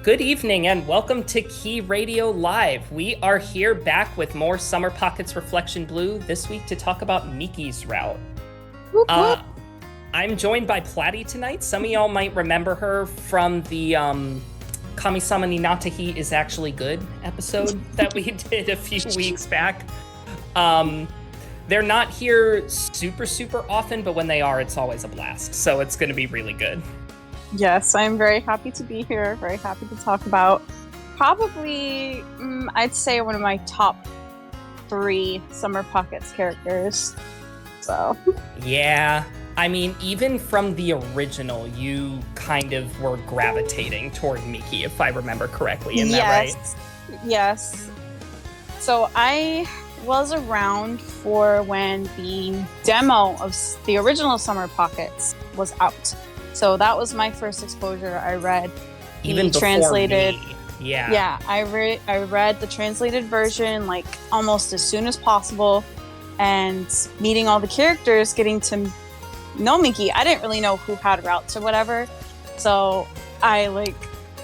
good evening and welcome to Key Radio Live. We are here back with more Summer Pockets Reflection Blue this week to talk about Miki's route. Whoop, whoop. I'm joined by Platy tonight. Some of y'all might remember her from the Kami-sama ni Natahi is Actually Good episode that we did a few weeks back. They're not here super often, but when they are, it's always a blast. So it's going to be really good. Yes, I'm very happy to be here. Very happy to talk about probably, I'd say one of my top 3 Summer Pockets characters. So. Yeah. I mean, even from the original, you kind of were gravitating toward Miki, if I remember correctly. Isn't that right? Yes. So I was around for when the demo of the original Summer Pockets was out. So that was my first exposure. I read even the translated. Me. Yeah. Yeah, I read the translated version like almost as soon as possible, and meeting all the characters, getting to Nomiki. I didn't really know who had routes or whatever, so I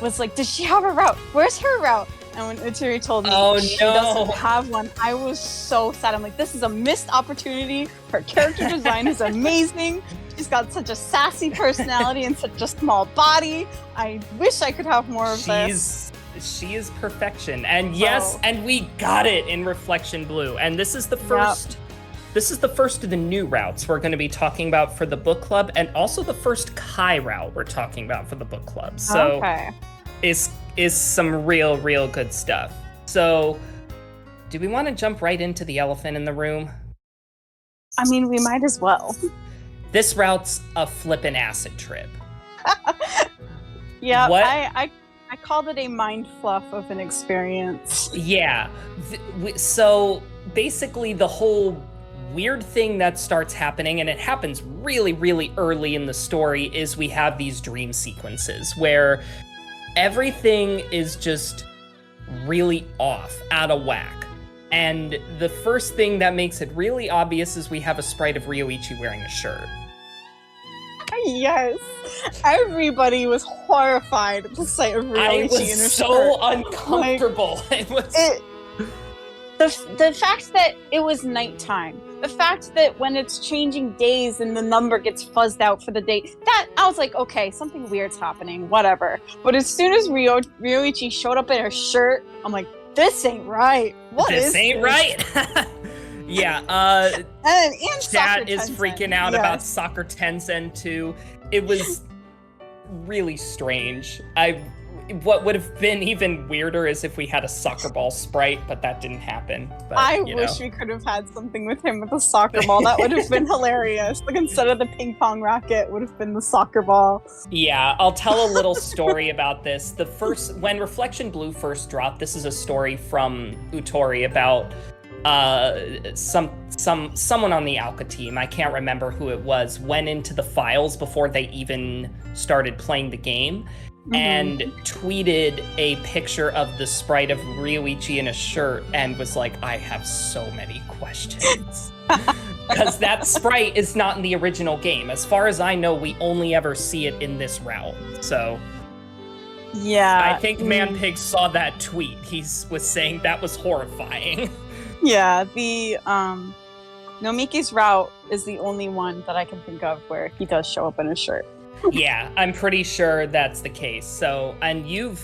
was like, does she have a route? Where's her route? And when Uturi told me she doesn't have one, I was so sad. I'm like, this is a missed opportunity. Her character design is amazing. She's got such a sassy personality and such a small body. I wish I could have more of this. She is perfection. And yes, and we got it in Reflection Blue. And this is the first This is the first of the new routes we're going to be talking about for the book club, and also the first Kai route we're talking about for the book club. So is some real good stuff. So do we want to jump right into the elephant in the room? I mean, we might as well. This route's a flippin' acid trip. Yeah, I called it a mind fluff of an experience. Yeah. So basically the whole weird thing that starts happening, and it happens really early in the story, is we have these dream sequences where everything is just really off, out of whack. And the first thing that makes it really obvious is we have a sprite of Ryoichi wearing a shirt. Yes. Everybody was horrified at the sight of Ryoichi in a shirt. I was so uncomfortable. The fact that it was nighttime, the fact that when it's changing days and the number gets fuzzed out for the day, that I was like, okay, something weird's happening, whatever. But as soon as Ryoichi showed up in her shirt, I'm like, this ain't right. This ain't right. Yeah, and Chat is freaking out about Soccer Tensen too. It was really strange. What would have been even weirder is if we had a soccer ball sprite, but that didn't happen. But, I wish we could have had something with him with a soccer ball. That would have been hilarious. Like, instead of the ping pong racket, would have been the soccer ball. Yeah, I'll tell a little story about this. When Reflection Blue first dropped, this is a story from Utori about someone on the Alka team, I can't remember who it was, went into the files before they even started playing the game. And tweeted a picture of the sprite of Ryoichi in a shirt and was like, I have so many questions. Because that sprite is not in the original game. As far as I know, we only ever see it in this route. So yeah, I think ManPig saw that tweet. He was saying that was horrifying. Yeah, the Nomiki's route is the only one that I can think of where he does show up in a shirt. Yeah, I'm pretty sure that's the case. So, and you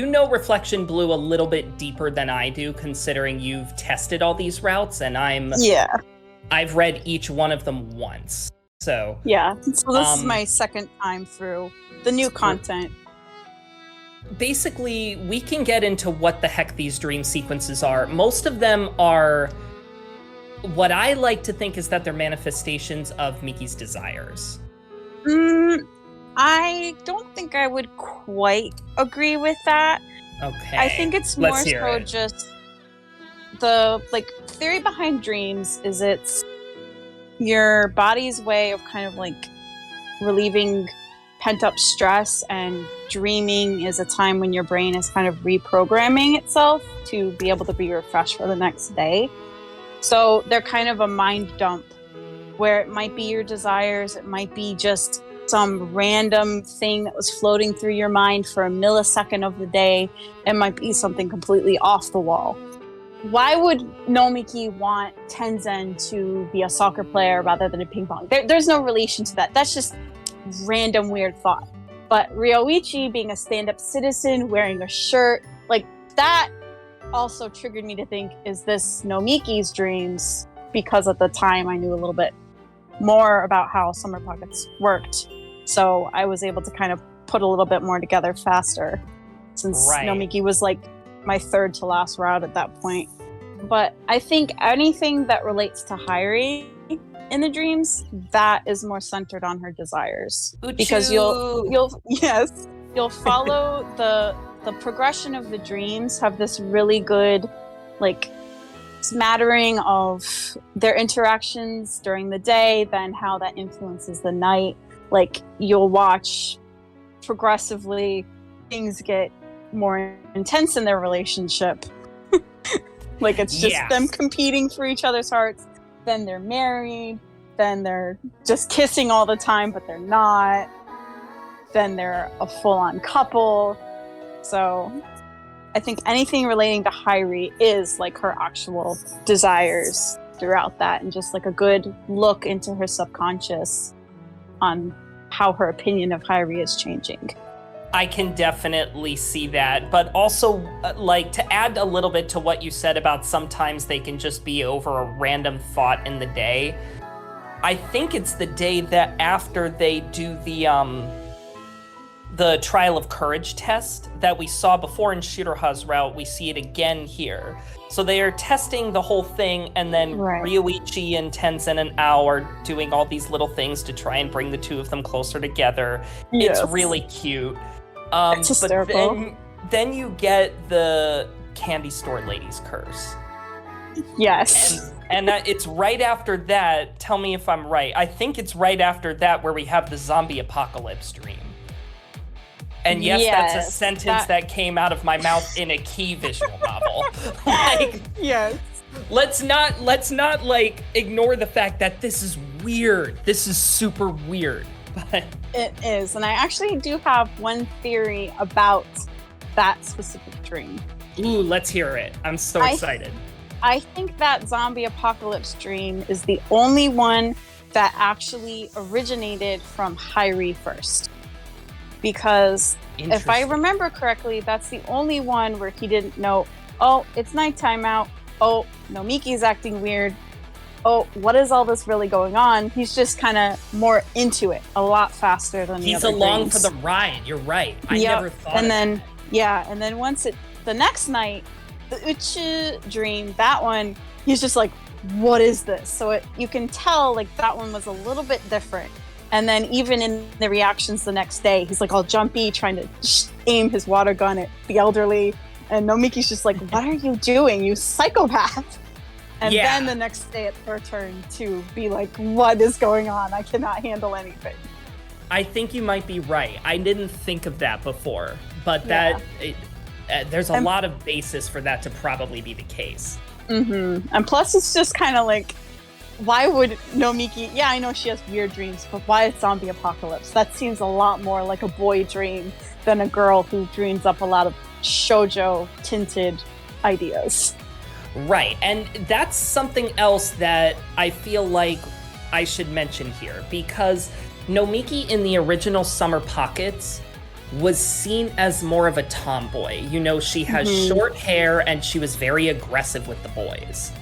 know Reflection Blue a little bit deeper than I do, considering you've tested all these routes, and I've read each one of them once. So yeah, so this is my second time through the new content. Basically, we can get into what the heck these dream sequences are. Most of them are, what I like to think is that they're manifestations of Miki's desires. I don't think I would quite agree with that. Okay. I think it's more so just the theory behind dreams is it's your body's way of kind of relieving pent-up stress, and dreaming is a time when your brain is kind of reprogramming itself to be able to be refreshed for the next day. So they're kind of a mind dump where it might be your desires, it might be just some random thing that was floating through your mind for a millisecond of the day. It might be something completely off the wall. Why would Nomiki want Tenzin to be a soccer player rather than a ping pong? There's no relation to that. That's just random weird thought. But Ryoichi being a stand-up citizen, wearing a shirt, like that also triggered me to think, is this Nomiki's dreams? Because at the time I knew a little bit more about how summer pockets worked. So I was able to kind of put a little bit more together faster, since Nomiki was like my third to last route at that point. But I think anything that relates to Hairi in the dreams, that is more centered on her desires. Uchu. Because you'll follow the progression of the dreams, have this really good like smattering of their interactions during the day, then how that influences the night. Like you'll watch progressively things get more intense in their relationship. Like it's just them competing for each other's hearts. Then they're married. Then they're just kissing all the time, but they're not. Then they're a full-on couple. So I think anything relating to Hairi is like her actual desires throughout that, and just like a good look into her subconscious on how her opinion of Hairi is changing. I can definitely see that, but also like to add a little bit to what you said about sometimes they can just be over a random thought in the day. I think it's the day that after they do the trial of courage test that we saw before in Shiroha's route, we see it again here. So they are testing the whole thing, and then Ryoichi and Tenzin and Ao are doing all these little things to try and bring the two of them closer together. Yes. It's really cute. It's hysterical. But then you get the candy store lady's curse. Yes. And it's right after that, tell me if I'm right, I think it's right after that where we have the zombie apocalypse dream. And yes, that's a sentence that came out of my mouth in a key visual novel. Like, yes. Let's not like ignore the fact that this is weird. This is super weird. But it is, and I actually do have one theory about that specific dream. Ooh, let's hear it. I'm so excited. I think that zombie apocalypse dream is the only one that actually originated from Hairi first. Because if I remember correctly, that's the only one where he didn't know, oh, it's nighttime out. Oh, Nomiki's acting weird. Oh, what is all this really going on? He's just kind of more into it a lot faster than the other He's along dreams. for the ride. You're right. I never thought and of then that. And then once the next night, the Uchi dream, that one, he's just like, what is this? So you can tell like that one was a little bit different. And then even in the reactions the next day, he's like all jumpy, trying to aim his water gun at the elderly. And Nomiki's just like, what are you doing, you psychopath? And then the next day it's her turn to be like, what is going on? I cannot handle anything. I think you might be right. I didn't think of that before, but there's a lot of basis for that to probably be the case. Mm-hmm. And plus it's just kind of like, why would Nomiki, I know she has weird dreams, but why a zombie apocalypse? That seems a lot more like a boy dream than a girl who dreams up a lot of shoujo tinted ideas. Right, and that's something else that I feel like I should mention here, because Nomiki in the original Summer Pockets was seen as more of a tomboy. You know, she has short hair and she was very aggressive with the boys.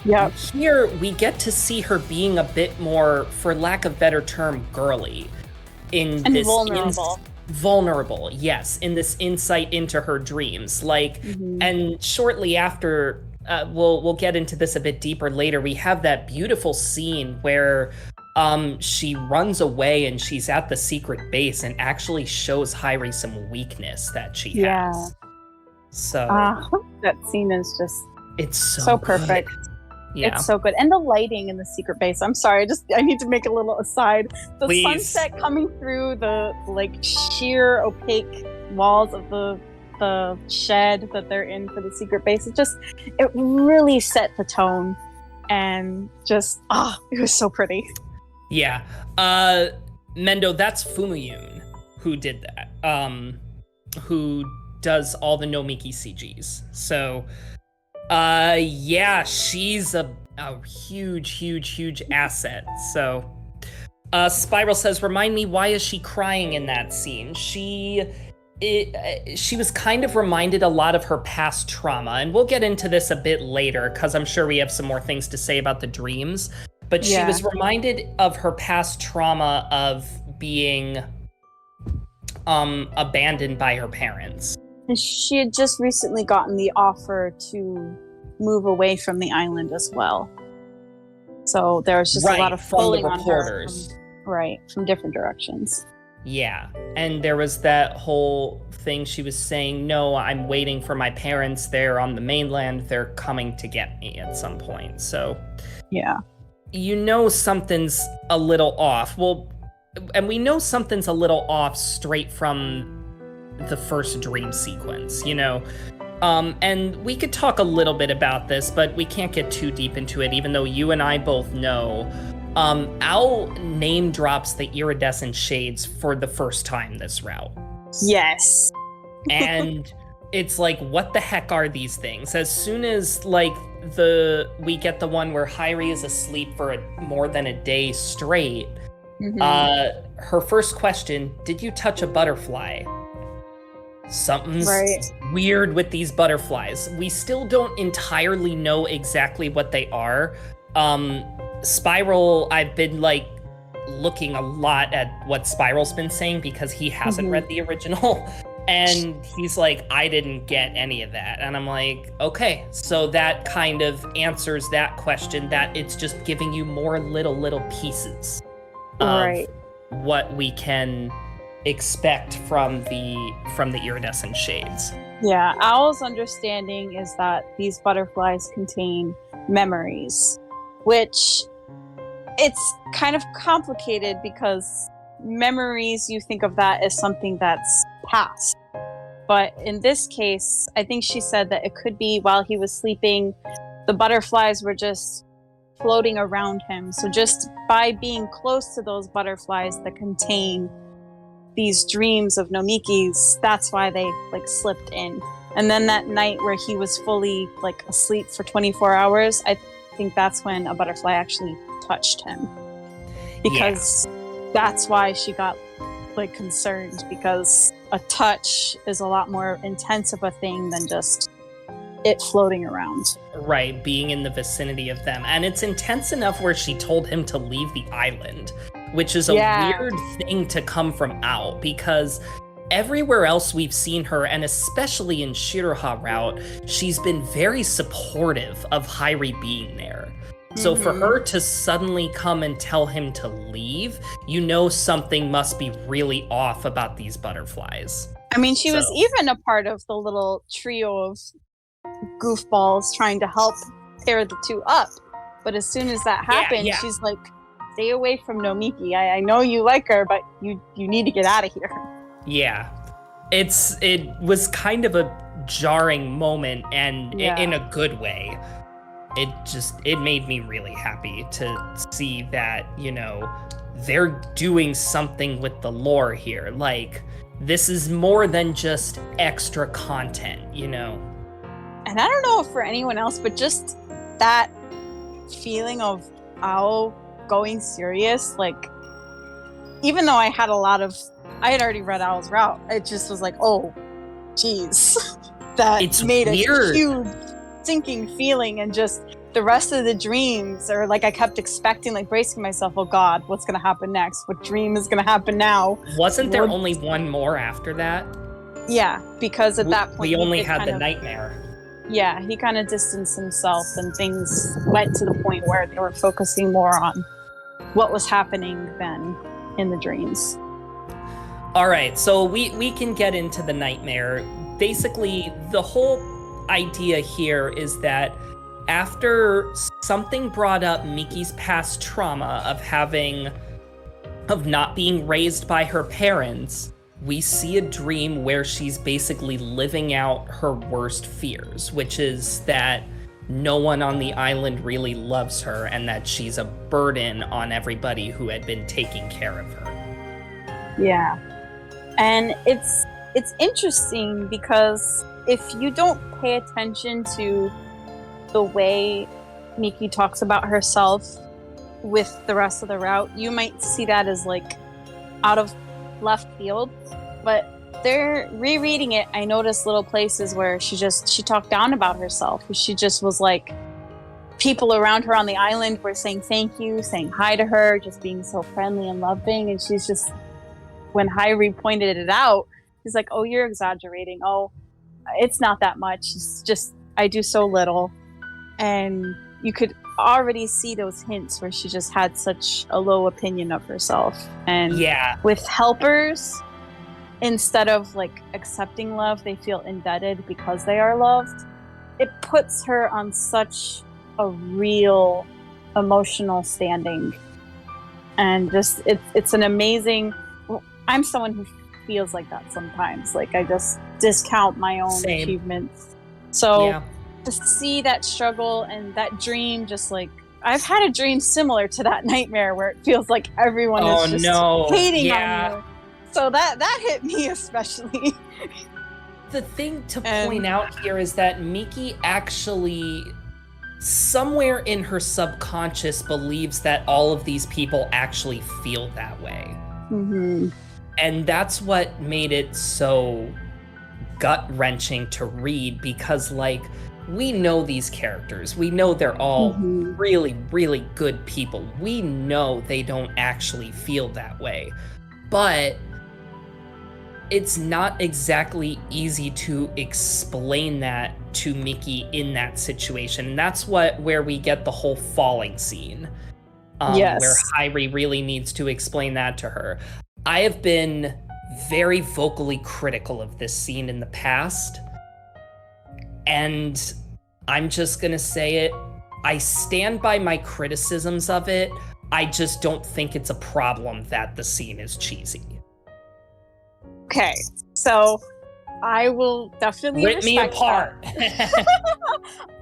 Yeah. Here, we get to see her being a bit more, for lack of better term, girly. And vulnerable. Vulnerable, yes, in this insight into her dreams. Like, and shortly after, we'll get into this a bit deeper later, we have that beautiful scene where she runs away and she's at the secret base and actually shows Hairi some weakness that she has. So that scene is just it's so perfect. Yeah. It's so good. And the lighting in the secret base. I'm sorry, I need to make a little aside. The sunset coming through the like sheer opaque walls of the shed that they're in for the secret base. It really set the tone, and just it was so pretty. Yeah. Mendo, that's Fumuyun who did that. Who does all the Nomiki CGs. So, yeah, she's a huge asset. So, Spiral says, remind me, why is she crying in that scene? She was kind of reminded a lot of her past trauma, and we'll get into this a bit later because I'm sure we have some more things to say about the dreams. But she was reminded of her past trauma of being abandoned by her parents. And she had just recently gotten the offer to move away from the island as well. So there was just a lot of pulling on her from different directions. Yeah, and there was that whole thing she was saying, no, I'm waiting for my parents. They're on the mainland. They're coming to get me at some point. So yeah, you know something's a little off. Well, and we know something's a little off straight from the first dream sequence, you know? And we could talk a little bit about this, but we can't get too deep into it, even though you and I both know. Owl name drops the iridescent shades for the first time this route. Yes. And it's like, what the heck are these things? As soon as, like, we get the one where Hyrie is asleep for more than a day straight, her first question, did you touch a butterfly? Something's weird with these butterflies. We still don't entirely know exactly what they are. Spiral, I've been like looking a lot at what Spiral's been saying because he hasn't read the original. And he's like, I didn't get any of that. And I'm like, okay, so that kind of answers that question, that it's just giving you more little pieces of what we can expect from the iridescent shades. Yeah, Owl's understanding is that these butterflies contain memories, which it's kind of complicated because memories, you think of that as something that's past. But in this case, I think she said that it could be while he was sleeping, the butterflies were just floating around him. So just by being close to those butterflies that contain these dreams of Nomiki's, that's why they like slipped in. And then that night where he was fully like asleep for 24 hours, I think that's when a butterfly actually touched him. Because that's why she got like concerned, because a touch is a lot more intense of a thing than just it floating around. Right, being in the vicinity of them. And it's intense enough where she told him to leave the island, which is a weird thing to come from Owl, because everywhere else we've seen her, and especially in Shiroha route, she's been very supportive of Hyrie being there. So for her to suddenly come and tell him to leave, you know something must be really off about these butterflies. I mean, she was even a part of the little trio of goofballs trying to help pair the two up. But as soon as that happened, she's like, stay away from Nomiki. I know you like her, but you need to get out of here. Yeah. It was kind of a jarring moment, and in a good way. It made me really happy to see that, you know, they're doing something with the lore here. Like, this is more than just extra content, you know? And I don't know if for anyone else, but just that feeling of Owl going serious, like, even though I had already read Owl's route, it just was like, oh, geez. That made weird. A huge sinking feeling, and just the rest of the dreams, or like I kept expecting, like bracing myself, oh god, what's gonna happen next? What dream is gonna happen now? Wasn't there only one more after that? Yeah, because at that point we only had the nightmare. Yeah, he kind of distanced himself, and things went to the point where they were focusing more on what was happening then in the dreams. All right, so we can get into the nightmare. Basically, the whole idea here is that after something brought up Miki's past trauma of not being raised by her parents, we see a dream where she's basically living out her worst fears, which is that no one on the island really loves her and that she's a burden on everybody who had been taking care of her. Yeah. And it's interesting because if you don't pay attention to the way Miki talks about herself with the rest of the route, you might see that as like out of left field. But they're rereading it. I noticed little places where she talked down about herself. She just was like, people around her on the island were saying thank you, saying hi to her, just being so friendly and loving. And she's just, when Hyrie pointed it out, he's like, oh, you're exaggerating. Oh, it's not that much. It's just, I do so little. And you could already see those hints where she just had such a low opinion of herself. And with helpers, instead of like accepting love, they feel indebted because they are loved. It puts her on such a real emotional standing. And just, it's an amazing, I'm someone who feels like that sometimes. Like I just discount my own achievements. So to see that struggle and that dream, just like, I've had a dream similar to that nightmare where it feels like everyone is just hating on you. So that hit me especially. The thing to point out here is that Miki actually, somewhere in her subconscious, believes that all of these people actually feel that way. Mm-hmm. And that's what made it so gut-wrenching to read, because, like, we know these characters. We know they're all really, really good people. We know they don't actually feel that way. But it's not exactly easy to explain that to Miki in that situation. And that's where we get the whole falling scene. Where Hyrie really needs to explain that to her. I have been very vocally critical of this scene in the past. And I'm just gonna say it. I stand by my criticisms of it. I just don't think it's a problem that the scene is cheesy. Okay, so I will definitely rip me apart.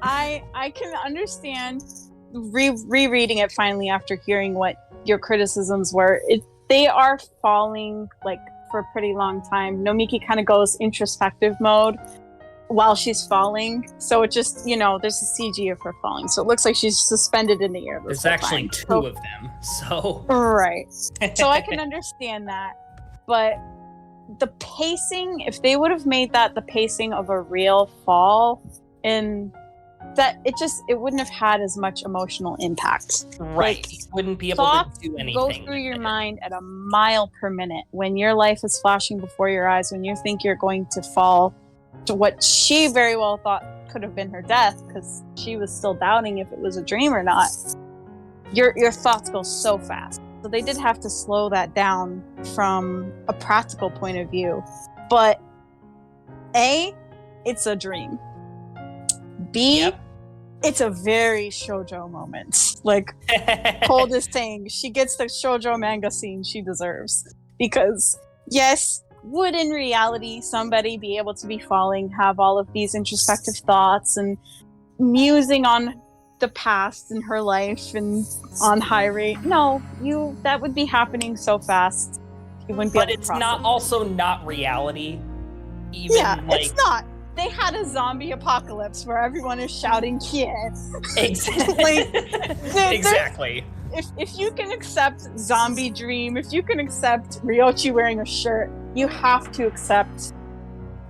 I can understand rereading it finally after hearing what your criticisms were. They are falling like for a pretty long time. Nomiki kind of goes introspective mode while she's falling, so it just, there's a CG of her falling, so it looks like she's suspended in the air. There's actually two of them, so right. So I can understand that, but the pacing, if they would have made that the pacing of a real fall, and that it wouldn't have had as much emotional impact. Right. Like, you wouldn't be able to do anything. Go through your mind at a mile per minute when your life is flashing before your eyes, when you think you're going to fall to what she very well thought could have been her death, because she was still doubting if it was a dream or not. Your thoughts go so fast. So they did have to slow that down from a practical point of view. But A, it's a dream. B, it's a very shoujo moment. Like Cold is saying, she gets the shoujo manga scene she deserves. Because, yes, would in reality somebody be able to be falling, have all of these introspective thoughts and musing on the past in her life and on Hyrie? No, that would be happening so fast. You wouldn't be able to process. But it's not also not reality. Even it's not. They had a zombie apocalypse where everyone is shouting "Kien." Exactly. Exactly. If you can accept zombie dream, if you can accept Ryochi wearing a shirt, you have to accept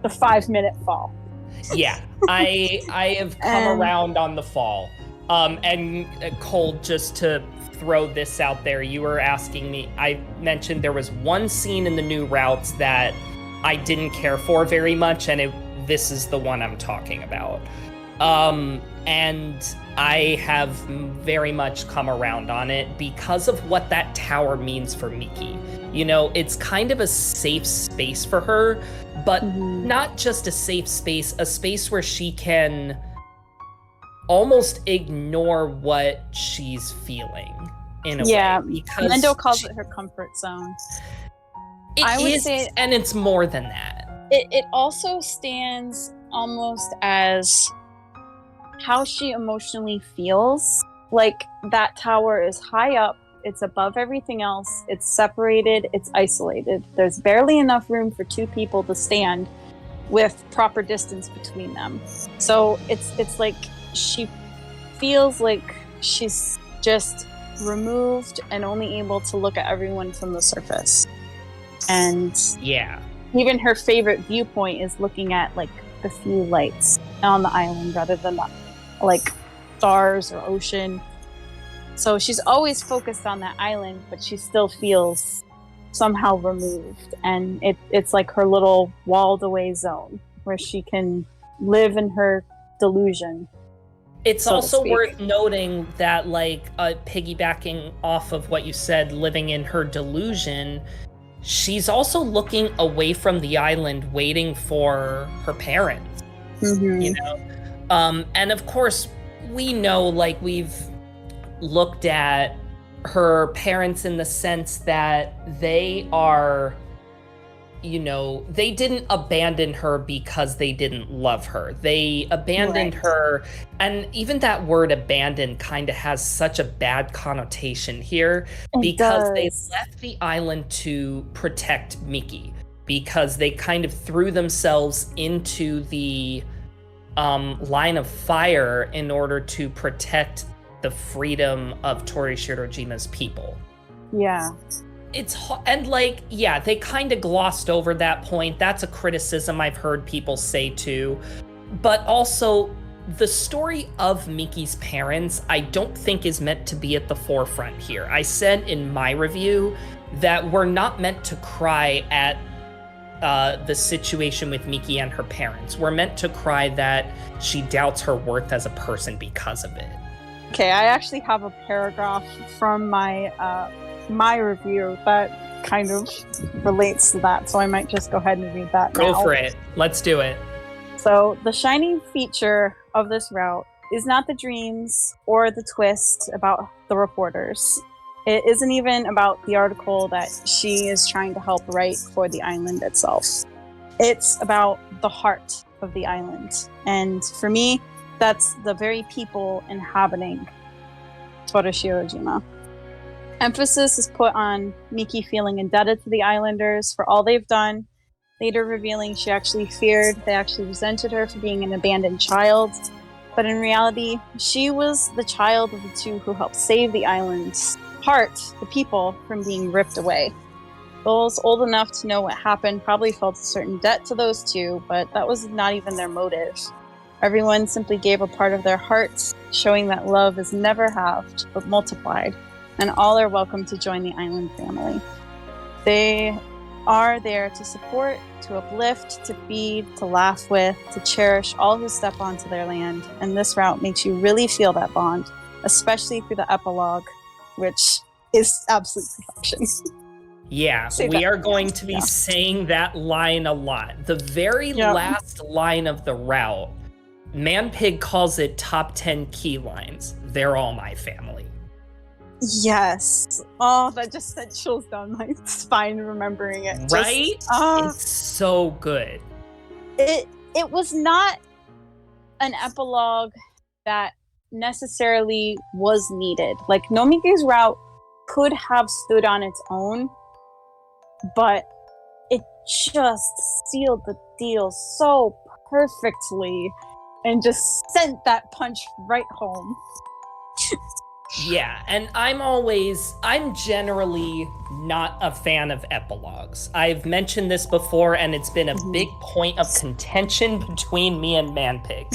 the 5-minute fall. Yeah, I have come around on the fall. And Cole, just to throw this out there, you were asking me, I mentioned there was one scene in the new routes that I didn't care for very much, and this is the one I'm talking about. And I have very much come around on it because of what that tower means for Miki. It's kind of a safe space for her, but not just a safe space, a space where she can almost ignore what she's feeling in a way. Because Mendo calls it her comfort zone. I would say, and it's more than that. It also stands almost as how she emotionally feels. Like that tower is high up It's above everything else. It's separated. It's isolated. There's barely enough room for two people to stand with proper distance between them. So it's like she feels like she's just removed and only able to look at everyone from the surface. And yeah, even her favorite viewpoint is looking at like the few lights on the island rather than like stars or ocean. So she's always focused on that island, but she still feels somehow removed. And it's like her little walled away zone where she can live in her delusion. It's also worth noting that, like, piggybacking off of what you said, living in her delusion, she's also looking away from the island, waiting for her parents, you know? And of course, we know, like, we've looked at her parents in the sense that they are, you know, they didn't abandon her because they didn't love her. They abandoned her, and even that word abandon kind of has such a bad connotation here because they left the island to protect Miki, because they kind of threw themselves into the line of fire in order to protect the freedom of Tori Shirojima's people. Yeah. And like, yeah, they kind of glossed over that point. That's a criticism I've heard people say too. But also, the story of Miki's parents, I don't think is meant to be at the forefront here. I said in my review that we're not meant to cry at the situation with Miki and her parents. We're meant to cry that she doubts her worth as a person because of it. Okay, I actually have a paragraph from my review that kind of relates to that, so I might just go ahead and read that now. Go for it. Let's do it. So, the shining feature of this route is not the dreams or the twist about the reporters. It isn't even about the article that she is trying to help write for the island itself. It's about the heart of the island. And for me, that's the very people inhabiting Tori Shirojima. Emphasis is put on Miki feeling indebted to the islanders for all they've done, later revealing she actually feared they actually resented her for being an abandoned child. But in reality, she was the child of the two who helped save the island's heart, the people, from being ripped away. Those old enough to know what happened probably felt a certain debt to those two, but that was not even their motive. Everyone simply gave a part of their hearts, showing that love is never halved, but multiplied, and all are welcome to join the island family. They are there to support, to uplift, to feed, to laugh with, to cherish all who step onto their land, and this route makes you really feel that bond, especially through the epilogue, which is absolute perfection. Yeah, we are going to be saying that line a lot. The very last line of the route, Manpig calls it top 10 key lines. They're all my family. Yes. Oh, that just sent chills down my spine remembering it. Right? It's so good. It was not an epilogue that necessarily was needed. Like, Nomiki's route could have stood on its own, but it just sealed the deal so perfectly and just sent that punch right home. Yeah, and I'm generally not a fan of epilogues. I've mentioned this before, and it's been a big point of contention between me and Manpig.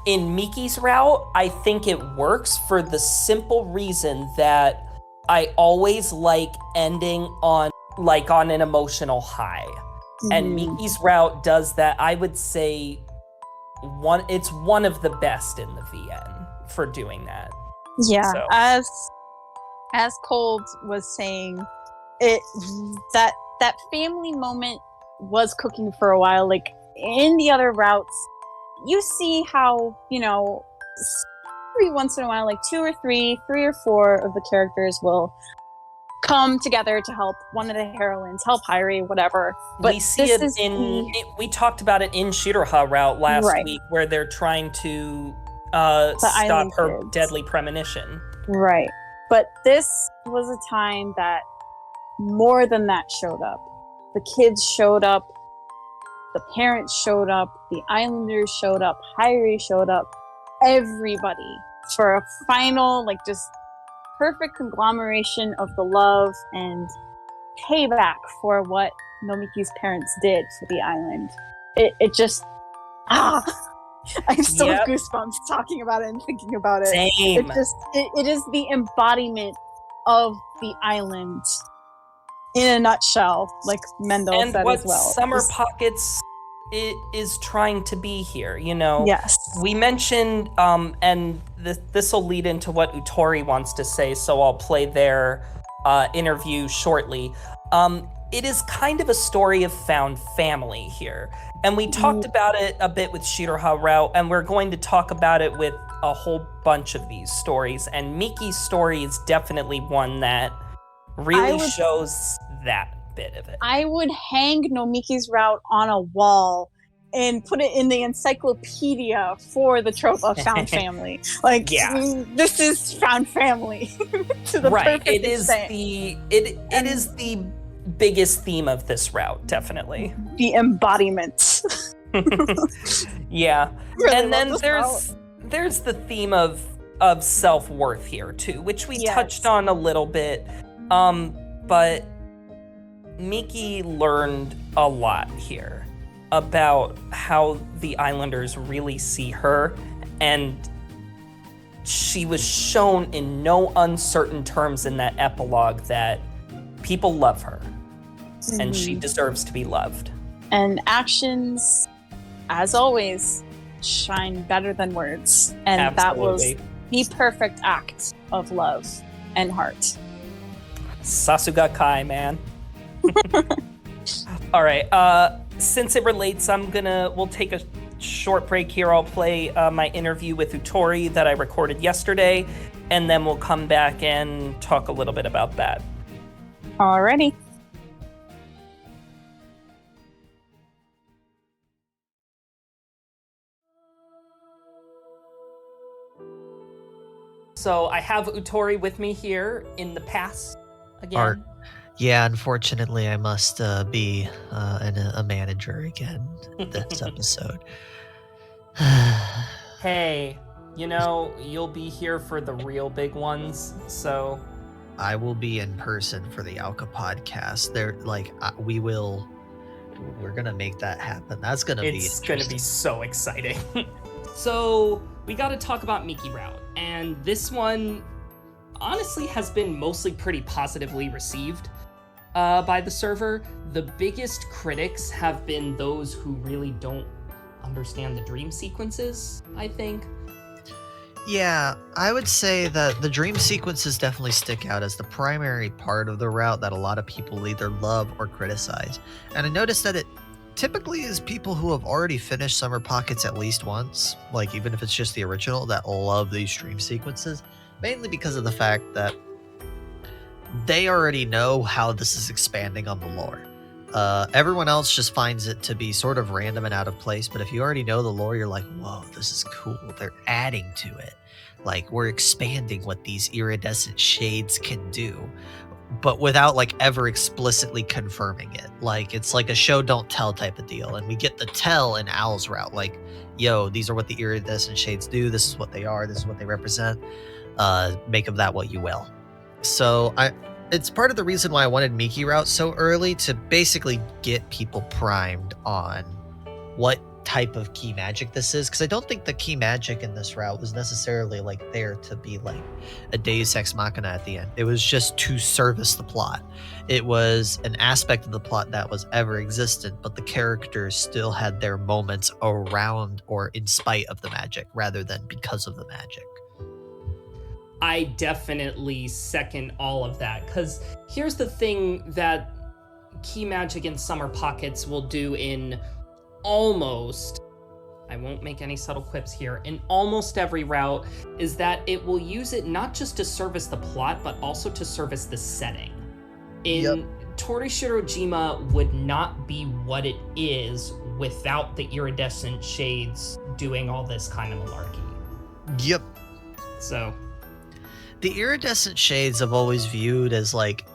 In Miki's route, I think it works for the simple reason that I always like ending on an emotional high. And Miki's route does that. I would say it's one of the best in the VN for doing that. Yeah, so. As Cold was saying, that family moment was cooking for a while. Like, in the other routes, you see how, you know, every once in a while, like three or four of the characters will come together to help one of the heroines, help Hyrie, whatever. But we see it we talked about it in Shiraha route last week, where they're trying to stop her deadly premonition Right. But this was a time that more than that showed up. The kids showed up, the parents showed up, the Islanders showed up, Hyrie showed up, everybody for a final, like, just perfect conglomeration of the love and payback for what Nomiki's parents did for the island. It just, I still have goosebumps talking about it and thinking about it. Same. It is the embodiment of the island in a nutshell, like Mendel said as well. And what Summer Pockets is trying to be here, you know? Yes. We mentioned, and this will lead into what Utori wants to say, so I'll play their interview shortly. It is kind of a story of found family here. And we talked about it a bit with Shiroha Rao, and we're going to talk about it with a whole bunch of these stories. And Miki's story is definitely one that really shows that bit of it. I would hang Nomiki's route on a wall and put it in the encyclopedia for the trope of found family. Like, this is found family to the perfect It is extent. it is the biggest theme of this route, definitely. The embodiment. Yeah. Really and then there's there's the theme of self-worth here too, which we touched on a little bit. But Miki learned a lot here about how the Islanders really see her, and she was shown in no uncertain terms in that epilogue that people love her, and she deserves to be loved. And actions, as always, shine better than words. And Absolutely. That was the perfect act of love and heart. Sasuga Kai, man. All right. Since it relates, we'll take a short break here. I'll play my interview with Utori that I recorded yesterday, and then we'll come back and talk a little bit about that. Alrighty. So I have Utori with me here in the past again. Yeah, unfortunately, I must be a manager again this episode. Hey, you'll be here for the real big ones, so... I will be in person for the Alka podcast. We're gonna make that happen. That's gonna It's gonna be so exciting. So, we gotta talk about Miki Route, and this one honestly has been mostly pretty positively received by the server. The biggest critics have been those who really don't understand the dream sequences, I think. Yeah, I would say that the dream sequences definitely stick out as the primary part of the route that a lot of people either love or criticize. And I noticed that it typically is people who have already finished Summer Pockets at least once, like even if it's just the original, that love these dream sequences, mainly because of the fact that they already know how this is expanding on the lore. Everyone else just finds it to be sort of random and out of place, but if you already know the lore, you're like, whoa, this is cool. They're adding to it. Like, we're expanding what these iridescent shades can do, but without ever explicitly confirming it. Like, it's like a show don't tell type of deal, and we get the tell in Owl's route, like, yo, these are what the iridescent shades do, this is what they are, this is what they represent, make of that what you will. So it's part of the reason why I wanted Miki route so early, to basically get people primed on what type of key magic this is, because I don't think the key magic in this route was necessarily there to be a Deus Ex Machina at the end. It was just to service the plot. It was an aspect of the plot that was ever existent, but the characters still had their moments around or in spite of the magic rather than because of the magic. I definitely second all of that, because here's the thing that key magic in Summer Pockets will do in almost, I won't make any subtle quips here, in almost every route, is that it will use it not just to service the plot, but also to service the setting. In Torishirojima would not be what it is without the iridescent shades doing all this kind of malarkey. Yep. So... The iridescent shades I've always viewed as like,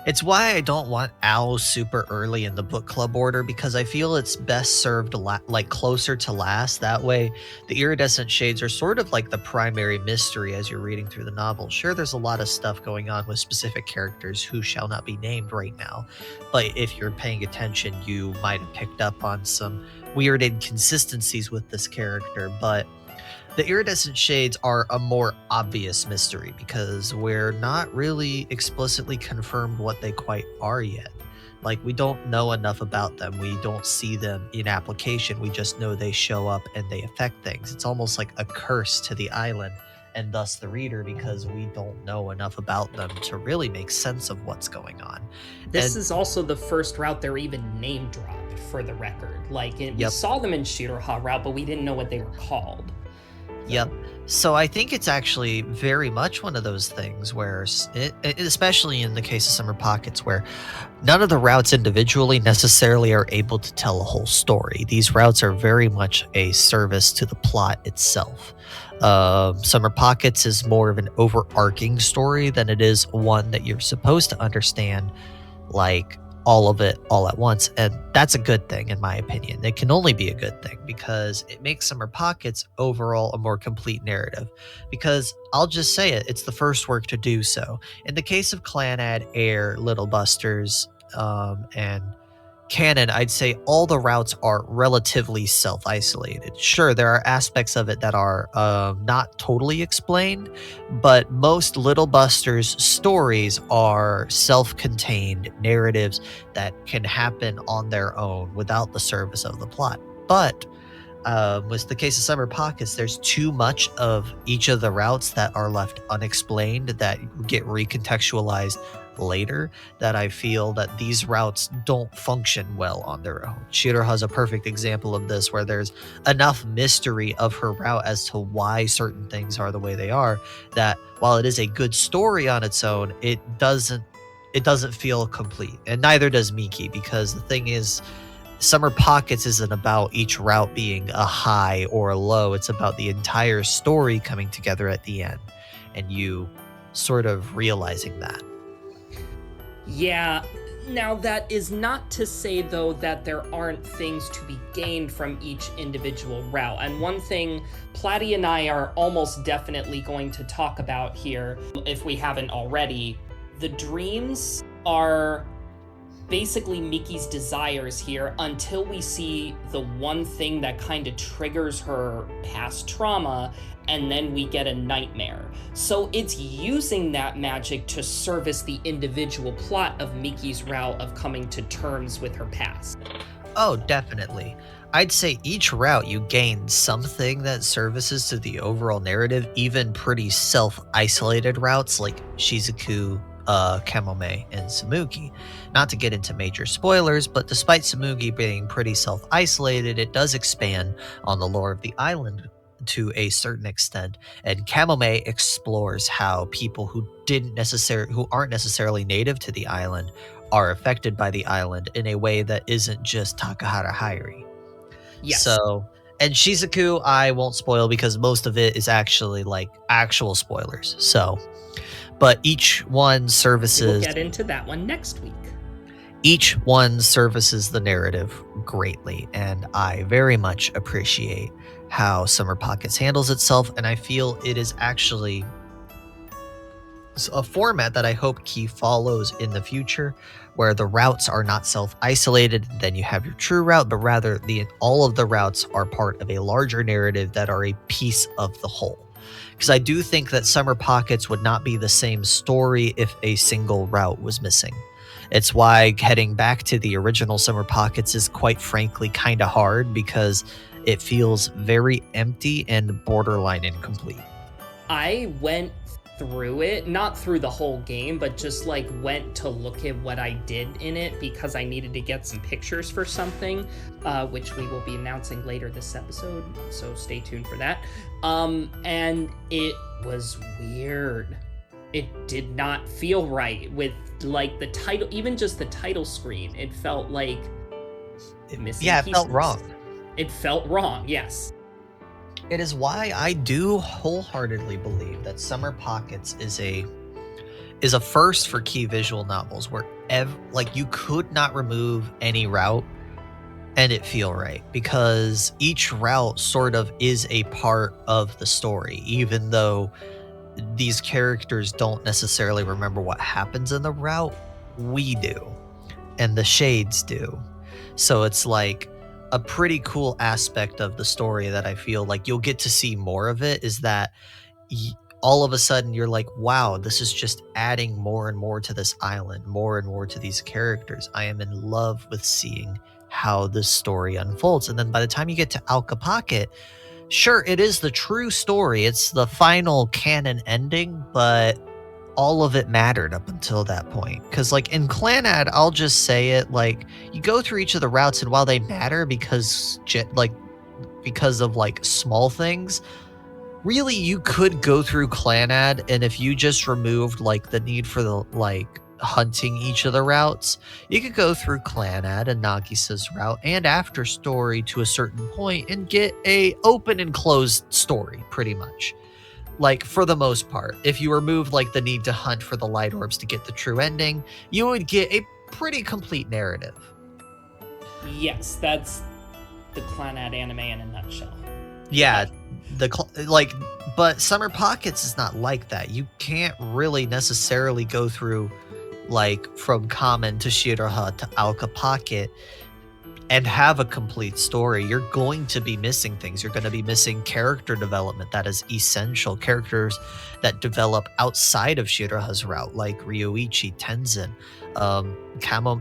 it's why I don't want owls super early in the book club order, because I feel it's best served like closer to last. That way, the iridescent shades are sort of like the primary mystery as you're reading through the novel. Sure, there's a lot of stuff going on with specific characters who shall not be named right now, but if you're paying attention, you might have picked up on some weird inconsistencies with this character. But the iridescent shades are a more obvious mystery because we're not really explicitly confirmed what they quite are yet. Like, we don't know enough about them. We don't see them in application. We just know they show up and they affect things. It's almost like a curse to the island and thus the reader, because we don't know enough about them to really make sense of what's going on. This is also the first route they're even name dropped, for the record. Like, we saw them in Shiraha route, but we didn't know what they were called. Yep. So I think it's actually very much one of those things where, especially in the case of Summer Pockets, where none of the routes individually necessarily are able to tell a whole story. These routes are very much a service to the plot itself. Summer Pockets is more of an overarching story than it is one that you're supposed to understand, like, all of it all at once, and that's a good thing in my opinion. It can only be a good thing because it makes Summer Pockets overall a more complete narrative, because I'll just say it's the first work to do so. In the case of Clannad, Air, Little Busters, and Canon, I'd say all the routes are relatively self-isolated. Sure, there are aspects of it that are not totally explained, but most Little Busters stories are self-contained narratives that can happen on their own without the service of the plot. But with the case of Summer Pockets, there's too much of each of the routes that are left unexplained that get recontextualized later, that I feel that these routes don't function well on their own. Shiraha has a perfect example of this, where there's enough mystery of her route as to why certain things are the way they are, that while it is a good story on its own, it doesn't feel complete. And neither does Miki, because the thing is, Summer Pockets isn't about each route being a high or a low. It's about the entire story coming together at the end and you sort of realizing that. Yeah, now that is not to say, though, that there aren't things to be gained from each individual route. And one thing Platy and I are almost definitely going to talk about here, if we haven't already, the dreams are basically Miki's desires here until we see the one thing that kind of triggers her past trauma, and then we get a nightmare. So it's using that magic to service the individual plot of Miki's route of coming to terms with her past. Oh, definitely. I'd say each route you gain something that services to the overall narrative, even pretty self-isolated routes like Shizuku, Kamome, and Samugi. Not to get into major spoilers, but despite Samugi being pretty self-isolated, it does expand on the lore of the island to a certain extent, and Kamome explores how people who aren't necessarily native to the island are affected by the island in a way that isn't just Takahara Hayari. Yes. So, and Shizuku I won't spoil because most of it is actually like actual spoilers. So, but each one services. We'll get into that one next week. Each one services the narrative greatly, and I very much appreciate how Summer Pockets handles itself, and I feel it is actually a format that I hope Key follows in the future, where the routes are not self-isolated, then you have your true route, but rather all of the routes are part of a larger narrative that are a piece of the whole. Because I do think that Summer Pockets would not be the same story if a single route was missing. It's why heading back to the original Summer Pockets is quite frankly kind of hard, because it feels very empty and borderline incomplete. I went through it, not through the whole game, but just like went to look at what I did in it because I needed to get some pictures for something, which we will be announcing later this episode, so stay tuned for that. And it was weird. It did not feel right with like the title, even just the title screen. It felt like missing pieces. It felt wrong. It felt wrong, yes. It is why I do wholeheartedly believe that Summer Pockets is a first for key visual novels where like you could not remove any route and it feel right, because each route sort of is a part of the story, even though these characters don't necessarily remember what happens in the route. We do, and the shades do. So it's like a pretty cool aspect of the story that I feel like you'll get to see more of it, is that all of a sudden you're like, wow, this is just adding more and more to this island, more and more to these characters. I am in love with seeing how this story unfolds. And then by the time you get to Alka Pocket, sure, it is the true story. It's the final canon ending, but all of it mattered up until that point. Because like in Clanad, I'll just say it, like you go through each of the routes, and while they matter because of like small things, really you could go through Clanad, and if you just removed like the need for the like hunting each of the routes, you could go through Clanad and Nagisa's route and After Story to a certain point and get a open and closed story, pretty much. Like, for the most part, if you remove like the need to hunt for the light orbs to get the true ending, you would get a pretty complete narrative. Yes, that's the Clanad anime in a nutshell. Yeah, but Summer Pockets is not like that. You can't really necessarily go through like from Kamen to Shiraha to Alka Pocket and have a complete story. You're going to be missing things. You're going to be missing character development that is essential. Characters that develop outside of Shiraha's route, like Ryoichi, Tenzin.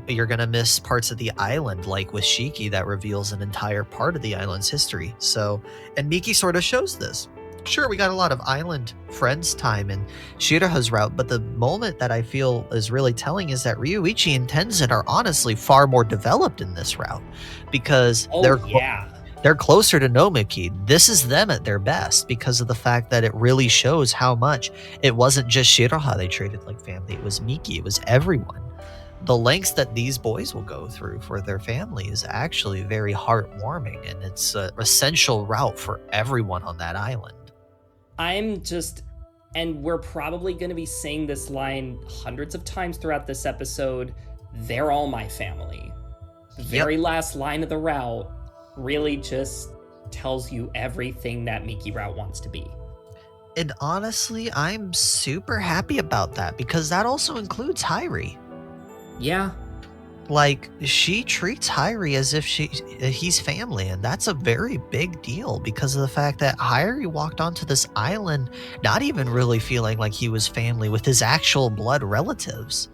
You're going to miss parts of the island, like with Shiki, that reveals an entire part of the island's history. So, and Miki sort of shows this. Sure, we got a lot of island friends time in Shiraha's route, but the moment that I feel is really telling is that Ryoichi and Tenzin are honestly far more developed in this route, because they're closer to Nomiki. This is them at their best because of the fact that it really shows how much it wasn't just Shiraha they treated like family. It was Miki. It was everyone. The lengths that these boys will go through for their family is actually very heartwarming, and it's an essential route for everyone on that island. And we're probably going to be saying this line hundreds of times throughout this episode, they're all my family. The very last line of the route really just tells you everything that Miki route wants to be. And honestly, I'm super happy about that, because that also includes Hairi. Yeah. Like, she treats Hairi as if he's family, and that's a very big deal because of the fact that Hairi walked onto this island not even really feeling like he was family with his actual blood relatives.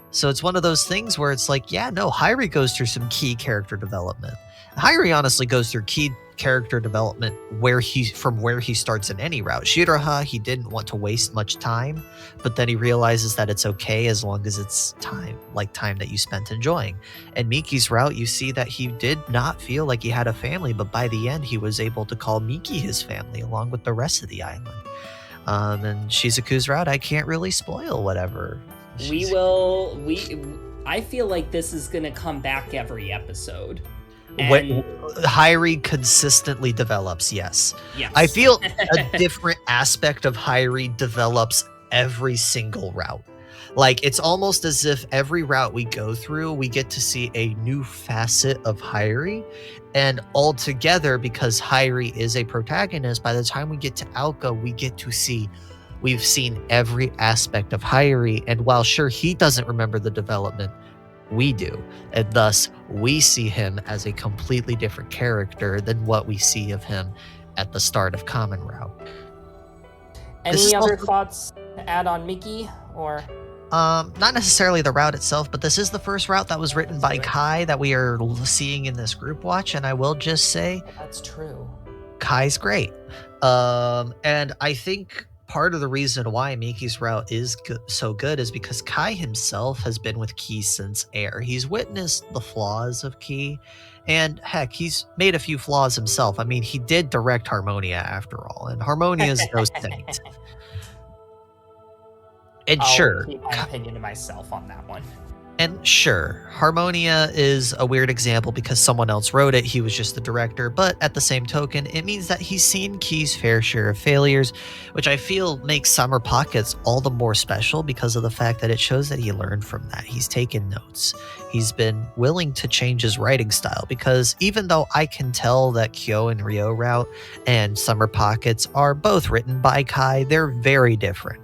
So it's one of those things where it's like, yeah, no, Hairi goes through some key character development. Hairi honestly goes through key character development from where he starts in any route. Shiraha, he didn't want to waste much time, but then he realizes that it's okay as long as it's time that you spent enjoying. And Miki's route, you see that he did not feel like he had a family, but by the end he was able to call Miki his family along with the rest of the island. And Shizuku's route, I can't really spoil whatever. I feel like this is gonna come back every episode. When Hairi consistently develops, yes. I feel a different aspect of Hairi develops every single route. Like, it's almost as if every route we go through, we get to see a new facet of Hairi. And altogether, because Hairi is a protagonist, by the time we get to Alka, we've seen every aspect of Hairi. And while sure, he doesn't remember the development, we do, and thus we see him as a completely different character than what we see of him at the start of Common Route. Any other thoughts to add on Miki, or? Not necessarily the route itself, but this is the first route that was written by Kai that we are seeing in this group watch, and I will just say that's true. Kai's great. And I think part of the reason why Miki's route is so good is because Kai himself has been with Ki since Air. He's witnessed the flaws of Ki, and heck, he's made a few flaws himself. I mean, he did direct Harmonia after all, and Harmonia is no saint. And I'll sure, keep my opinion to myself on that one. And sure, Harmonia is a weird example because someone else wrote it, he was just the director, but at the same token, it means that he's seen Key's fair share of failures, which I feel makes Summer Pockets all the more special because of the fact that it shows that he learned from that. He's taken notes. He's been willing to change his writing style because even though I can tell that Kyo and Ryo Route and Summer Pockets are both written by Kai, they're very different.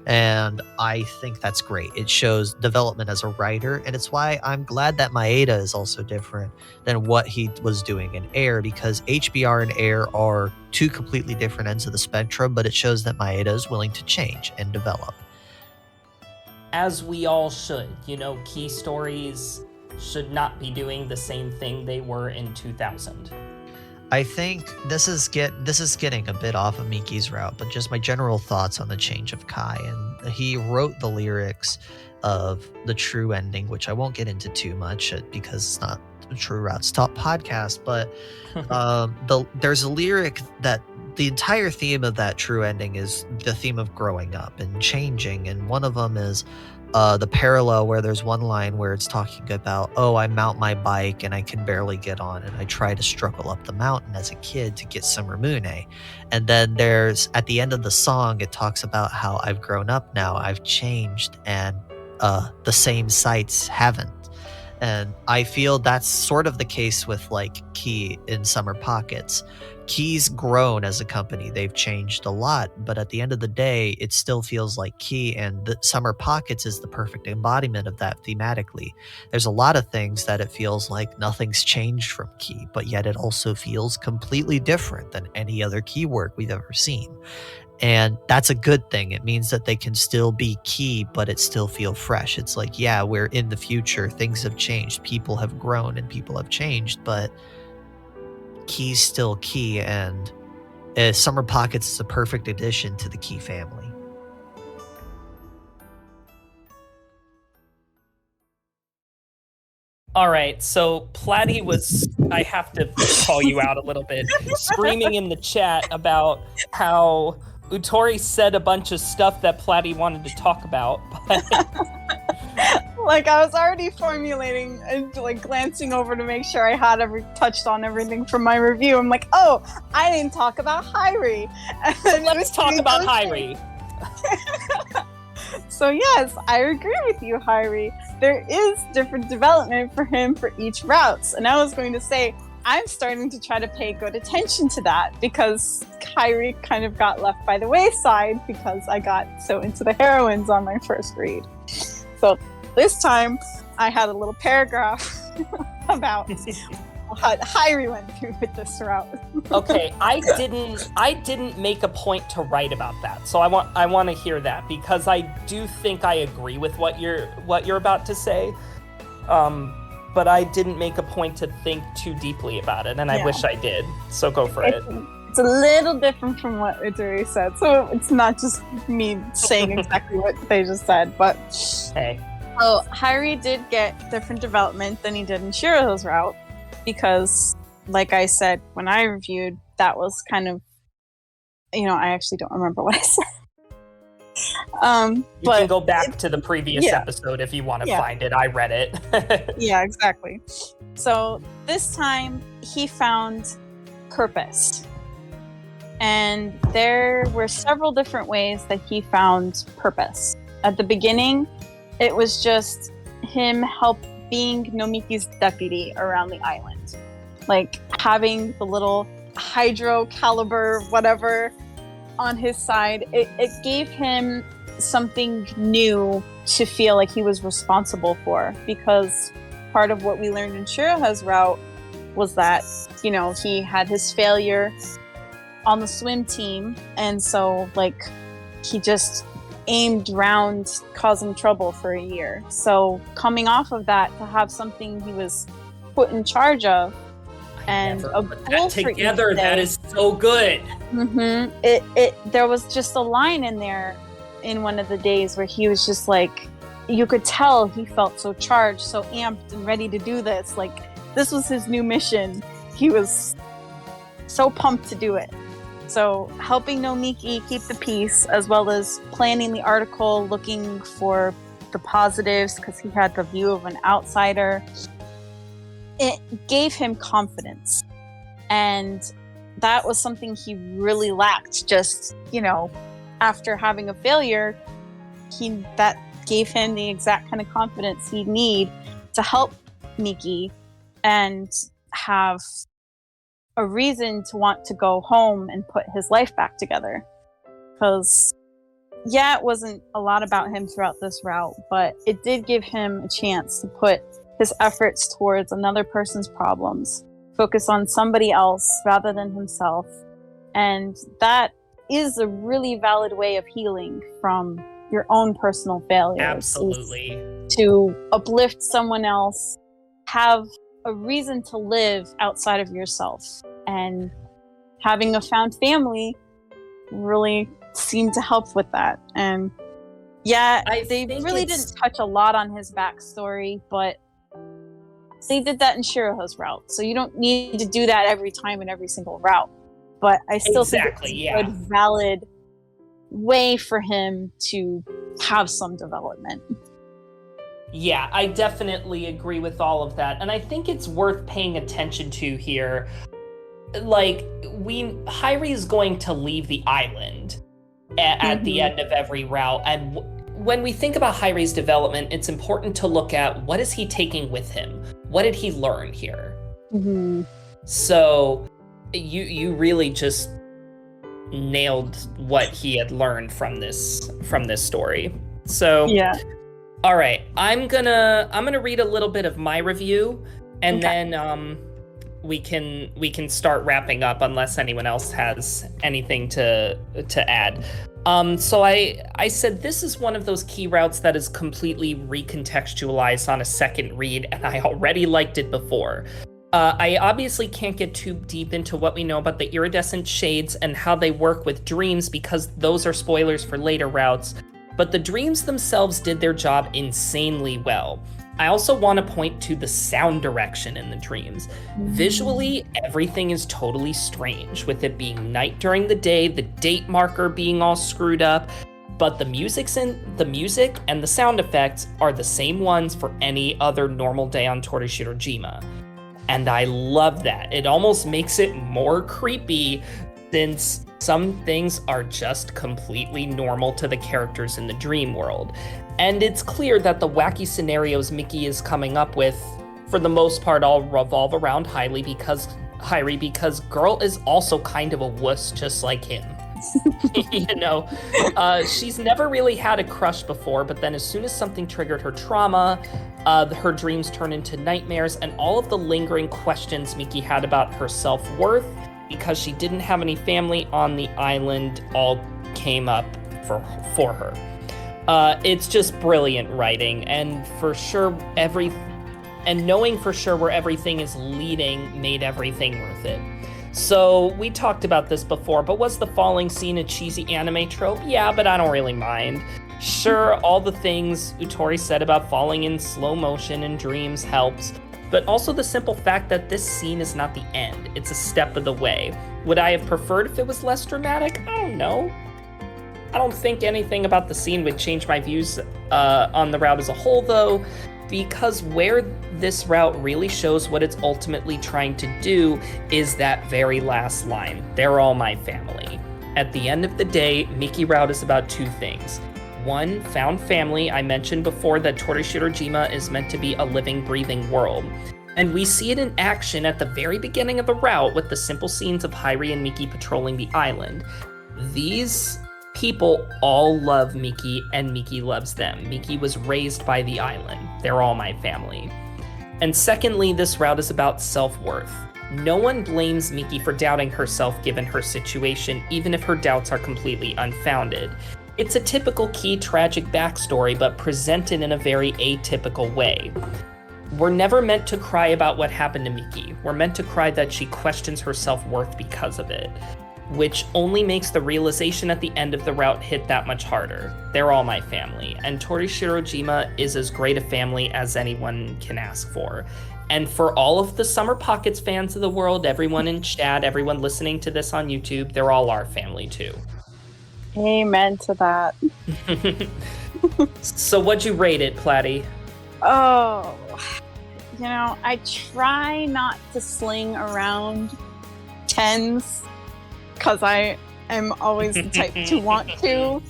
And I think that's great. It shows development as a writer, and it's why I'm glad that Maeda is also different than what he was doing in Air, because HBR and Air are two completely different ends of the spectrum, but it shows that Maeda is willing to change and develop. As we all should. Key stories should not be doing the same thing they were in 2000. I think this is getting a bit off of Miki's route, but just my general thoughts on the change of Kai. And he wrote the lyrics of the true ending, which I won't get into too much because it's not the True Route's top podcast. But there's a lyric that the entire theme of that true ending is the theme of growing up and changing. And one of them is the parallel where there's one line where it's talking about, oh, I mount my bike and I can barely get on, and I try to struggle up the mountain as a kid to get some Ramune. And then there's, at the end of the song, it talks about how I've grown up now, I've changed, and the same sights haven't. And I feel that's sort of the case with like Key in Summer Pockets. Key's grown as a company. They've changed a lot, but at the end of the day, it still feels like Key, and the Summer Pockets is the perfect embodiment of that thematically. There's a lot of things that it feels like nothing's changed from Key, but yet it also feels completely different than any other Key work we've ever seen. And that's a good thing. It means that they can still be Key, but it still feel fresh. It's like, yeah, we're in the future. Things have changed. People have grown and people have changed, but Key's still Key, and Summer Pockets is a perfect addition to the Key family. All right, so Platy was, I have to call you out a little bit, screaming in the chat about how Utori said a bunch of stuff that Platy wanted to talk about, but... Like, I was already formulating and like glancing over to make sure I had touched on everything from my review. I'm like, oh, I didn't talk about Hyrie. Let's talk about Hyrie. So yes, I agree with you, Hyrie. There is different development for him for each route. And I was going to say, I'm starting to try to pay good attention to that because Hyrie kind of got left by the wayside because I got so into the heroines on my first read. So this time, I had a little paragraph about what Hyrie went through with this route. Okay, I didn't make a point to write about that, so I want to hear that because I do think I agree with what you're about to say, but I didn't make a point to think too deeply about it, and yeah. I wish I did. So go for it. It's a little different from what Utori said, so it's not just me saying exactly what they just said, but hey. So Hyrie did get different development than he did in Shiro's route because, like I said, when I reviewed, that was kind of, I actually don't remember what I said. You can go back to the previous episode if you want to find it. I read it. Yeah, exactly. So this time he found purpose. And there were several different ways that he found purpose. At the beginning, it was just him being Nomiki's deputy around the island. Like having the little hydro caliber, whatever, on his side. It gave him something new to feel like he was responsible for, because part of what we learned in Shiroha's route was that, he had his failure on the swim team, and so like he just aimed round causing trouble for a year. So coming off of that to have something he was put in charge of and a goal for each day, that is so good. Mm-hmm. There was just a line in there in one of the days where he was just like, you could tell he felt so charged, so amped and ready to do this. Like this was his new mission. He was so pumped to do it. So helping Nomiki keep the peace, as well as planning the article, looking for the positives because he had the view of an outsider. It gave him confidence. And that was something he really lacked. Just, after having a failure, that gave him the exact kind of confidence he'd need to help Miki and have a reason to want to go home and put his life back together. Because, it wasn't a lot about him throughout this route, but it did give him a chance to put his efforts towards another person's problems, focus on somebody else rather than himself. And that is a really valid way of healing from your own personal failures. Absolutely. To uplift someone else, have a reason to live outside of yourself. And having a found family really seemed to help with that. And they really didn't touch a lot on his backstory, but they did that in Shiraho's route. So you don't need to do that every time in every single route. But I still think it's a good, valid way for him to have some development. Yeah, I definitely agree with all of that. And I think it's worth paying attention to here. Like, Hyrie is going to leave the island at the end of every route. And when we think about Hyrie's development, it's important to look at what is he taking with him? What did he learn here? Mm-hmm. So you really just nailed what he had learned from this story. So all right, I'm gonna read a little bit of my review, and then we can start wrapping up unless anyone else has anything to add. So I said this is one of those key routes that is completely recontextualized on a second read, and I already liked it before. I obviously can't get too deep into what we know about the iridescent shades and how they work with dreams because those are spoilers for later routes, but the dreams themselves did their job insanely well. I also want to point to the sound direction in the dreams. Visually, everything is totally strange, with it being night during the day, the date marker being all screwed up, but the music and the sound effects are the same ones for any other normal day on Torishirojima. And I love that. It almost makes it more creepy since some things are just completely normal to the characters in the dream world. And it's clear that the wacky scenarios Miki is coming up with, for the most part, all revolve around Hyrie because girl is also kind of a wuss just like him. She's never really had a crush before, but then as soon as something triggered her trauma, her dreams turn into nightmares, and all of the lingering questions Miki had about her self-worth because she didn't have any family on the island all came up for her. It's just brilliant writing, and for sure knowing for sure where everything is leading made everything worth it. So we talked about this before, but was the falling scene a cheesy anime trope? Yeah, but I don't really mind. Sure, all the things Utori said about falling in slow motion in dreams helps, but also the simple fact that this scene is not the end. It's a step of the way. Would I have preferred if it was less dramatic? I don't know. I don't think anything about the scene would change my views on the route as a whole, though, because where this route really shows what it's ultimately trying to do is that very last line, "They're all my family." At the end of the day, Miki route is about two things. One, found family. I mentioned before that Torishirojima is meant to be a living, breathing world. And we see it in action at the very beginning of the route with the simple scenes of Hyrie and Miki patrolling the island. These people all love Miki, and Miki loves them. Miki was raised by the island. They're all my family. And secondly, this route is about self-worth. No one blames Miki for doubting herself given her situation, even if her doubts are completely unfounded. It's a typical key tragic backstory, but presented in a very atypical way. We're never meant to cry about what happened to Miki. We're meant to cry that she questions her self-worth because of it, which only makes the realization at the end of the route hit that much harder. They're all my family, and Torishirojima is as great a family as anyone can ask for. And for all of the Summer Pockets fans of the world, everyone in chat, everyone listening to this on YouTube, they're all our family too. Amen to that. So what'd you rate it, Platy? Oh, I try not to sling around tens because I am always the type to want to,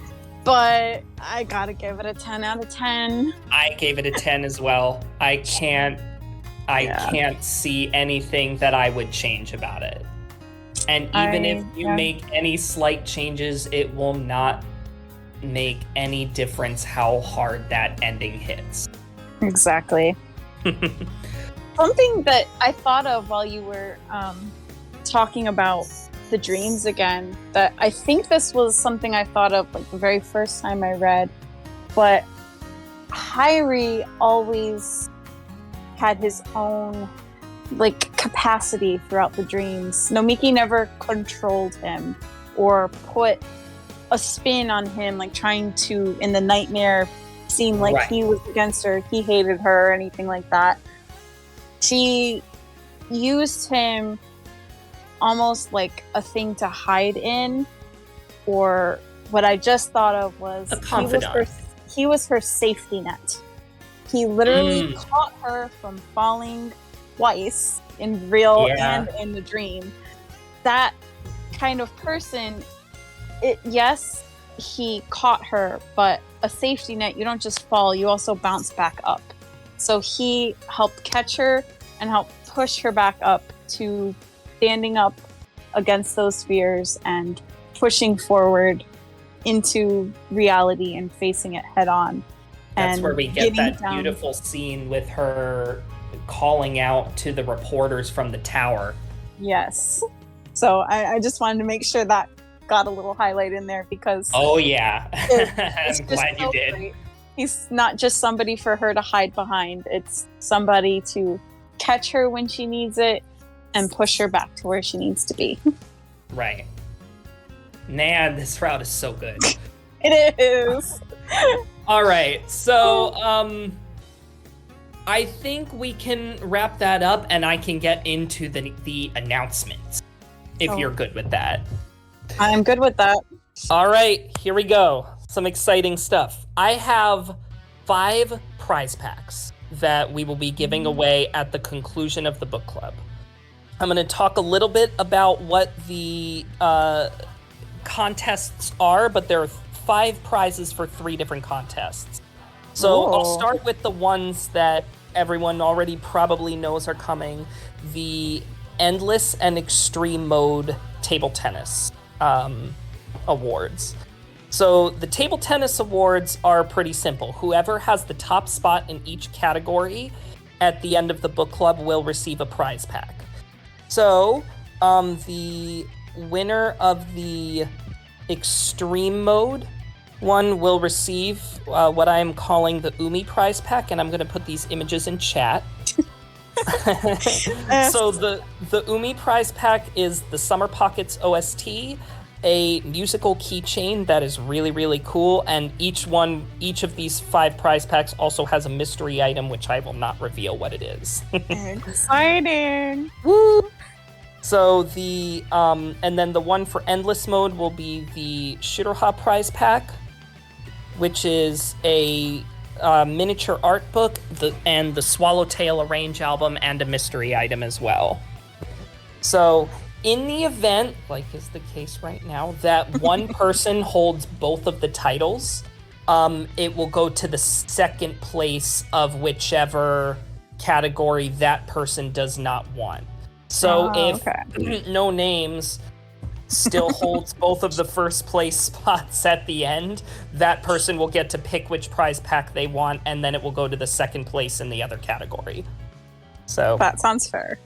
but I gotta give it a 10 out of 10. I gave it a 10 as well. I can't see anything that I would change about it. And even if you make any slight changes, it will not make any difference how hard that ending hits. Exactly. Something that I thought of while you were talking about the dreams again, that I think this was something I thought of like the very first time I read, but Hyrie always had his own like capacity throughout the dreams. Nomiki never controlled him or put a spin on him, like trying to, in the nightmare, seem like he was against her, he hated her, or anything like that. She used him almost like a thing to hide in, or what I just thought of was he was her safety net. He literally caught her from falling twice in real and in the dream. That kind of person, yes, he caught her, but a safety net, you don't just fall, you also bounce back up. So he helped catch her and help push her back up to standing up against those fears and pushing forward into reality and facing it head on. That's where we get that beautiful scene with her calling out to the reporters from the tower. Yes. So I just wanted to make sure that got a little highlight in there because... Oh, yeah. I'm glad you did. Great. He's not just somebody for her to hide behind. It's somebody to catch her when she needs it and push her back to where she needs to be. Right. Man, this route is so good. It is. All right. So, I think we can wrap that up and I can get into the announcements, if you're good with that. I'm good with that. All right, here we go. Some exciting stuff. I have 5 prize packs that we will be giving away at the conclusion of the book club. I'm going to talk a little bit about what the contests are, but there are 5 prizes for 3 different contests. So I'll start with the ones that everyone already probably knows are coming. The Endless and Extreme Mode Table Tennis awards. So the Table Tennis awards are pretty simple. Whoever has the top spot in each category at the end of the book club will receive a prize pack. So the winner of the Extreme Mode one will receive what I am calling the Umi prize pack, and I'm going to put these images in chat. So the Umi prize pack is the Summer Pockets OST, a musical keychain that is really, really cool, and each of these 5 prize packs also has a mystery item, which I will not reveal what it is. Exciting! Woo! So the and then the one for Endless Mode will be the Shiroha prize pack, which is a miniature art book, and the Swallowtail Arrange album, and a mystery item as well. So in the event, like is the case right now, that one person holds both of the titles, it will go to the second place of whichever category that person does not want. So if No Names still holds both of the first place spots at the end, that person will get to pick which prize pack they want, and then it will go to the second place in the other category. So that sounds fair.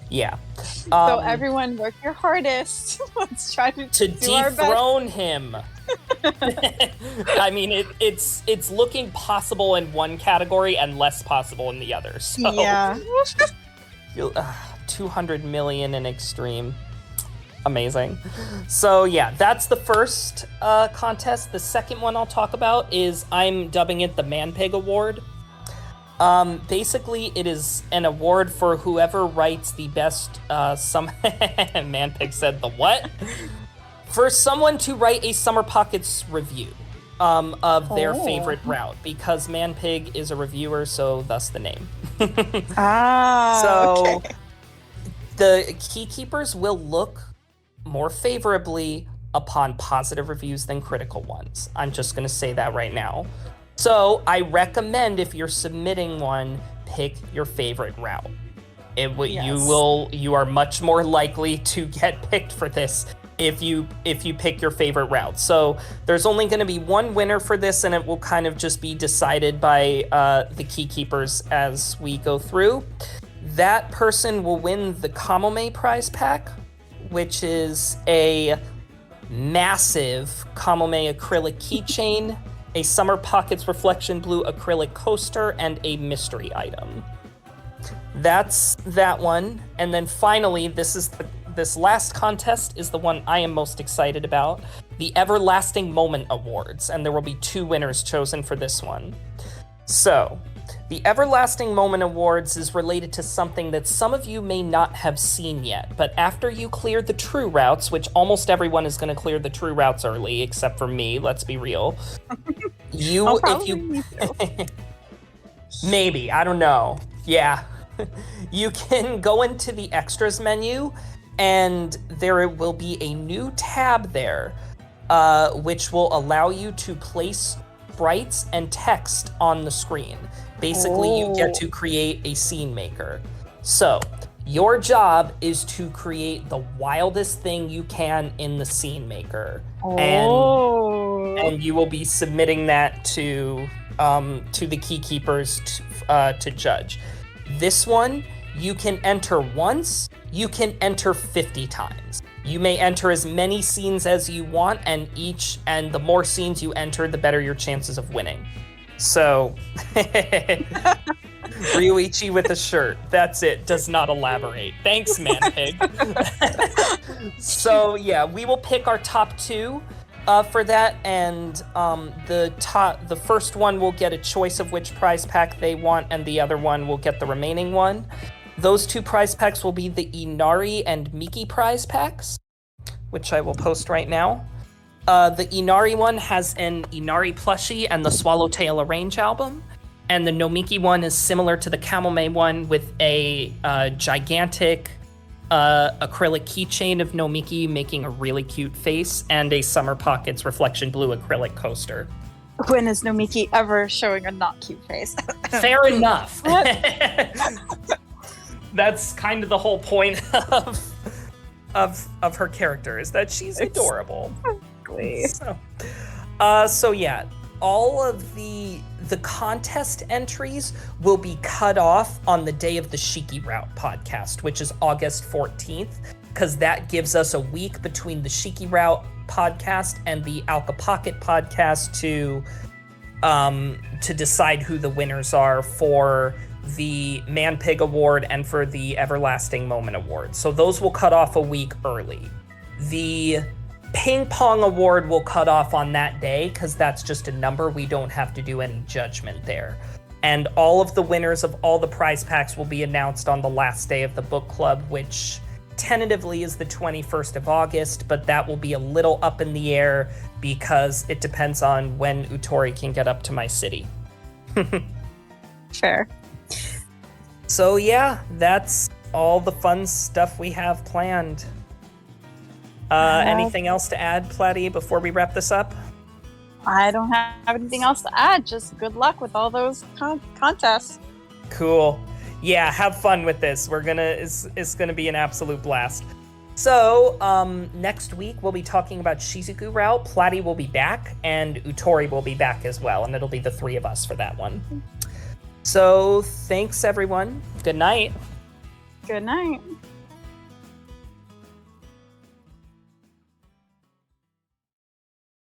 Yeah. So everyone work your hardest. Let's try to do our best. Dethrone him. I mean, it's looking possible in one category and less possible in the other. So yeah. 200 million in Extreme. Amazing. So yeah, that's the first contest. The second one I'll talk about is, I'm dubbing it the Manpig Award. Basically, it is an award for whoever writes the best Manpig said the what? For someone to write a Summer Pockets review. of their Oh. favorite route, because Manpig is a reviewer, so thus the name. Okay. The key keepers will look more favorably upon positive reviews than critical ones. I'm just going to say that right now. So I recommend, if you're submitting one, pick your favorite route. Yes. You are much more likely to get picked for this if you pick your favorite route. So there's only going to be one winner for this, and it will kind of just be decided by the key keepers as we go through. That person will win the Kamome prize pack, which is a massive Kamome acrylic keychain, a Summer Pockets Reflection Blue acrylic coaster, and a mystery item. That's that one. And then finally, this last contest is the one I am most excited about, the Everlasting Moment Awards, and there will be 2 winners chosen for this one. So, the Everlasting Moment Awards is related to something that some of you may not have seen yet, but after you clear the true routes, which almost everyone is going to clear the true routes early, except for me, let's be real. Maybe, I don't know. Yeah. You can go into the extras menu, and there will be a new tab there, which will allow you to place sprites and text on the screen. Basically, you get to create a scene maker. So, your job is to create the wildest thing you can in the scene maker. And you will be submitting that to the key keepers to judge. This one, you can enter once, you can enter 50 times. You may enter as many scenes as you want, and the more scenes you enter, the better your chances of winning. So, Ryuichi with a shirt. That's it. Does not elaborate. Thanks, Manpig. So, yeah, we will pick our top 2 for that, and the first one will get a choice of which prize pack they want, and the other one will get the remaining one. Those 2 prize packs will be the Inari and Miki prize packs, which I will post right now. The Inari one has an Inari plushie and the Swallowtail Arrange album, and the Nomiki one is similar to the Kamome one with a gigantic acrylic keychain of Nomiki making a really cute face, and a Summer Pockets Reflection Blue acrylic coaster. When is Nomiki ever showing a not cute face? Fair enough. That's kind of the whole point of her character, is that she's adorable. Exactly. So yeah, all of the contest entries will be cut off on the day of the Shiki Route podcast, which is August 14th, because that gives us a week between the Shiki Route podcast and the Alka Pocket podcast to decide who the winners are for the Manpig Award and for the Everlasting Moment Award. So those will cut off a week early. The Ping Pong Award will cut off on that day because that's just a number. We don't have to do any judgment there. And all of the winners of all the prize packs will be announced on the last day of the book club, which tentatively is the 21st of August, but that will be a little up in the air because it depends on when Utori can get up to my city. Fair. So yeah, that's all the fun stuff we have planned. Anything else to add, Platy, before we wrap this up? I don't have anything else to add. Just good luck with all those contests. Cool. Yeah, have fun with this. It's gonna be an absolute blast. So, next week we'll be talking about Shizuku Route. Platy will be back, and Utori will be back as well, and it'll be the 3 of us for that one. So, thanks everyone. Good night. Good night.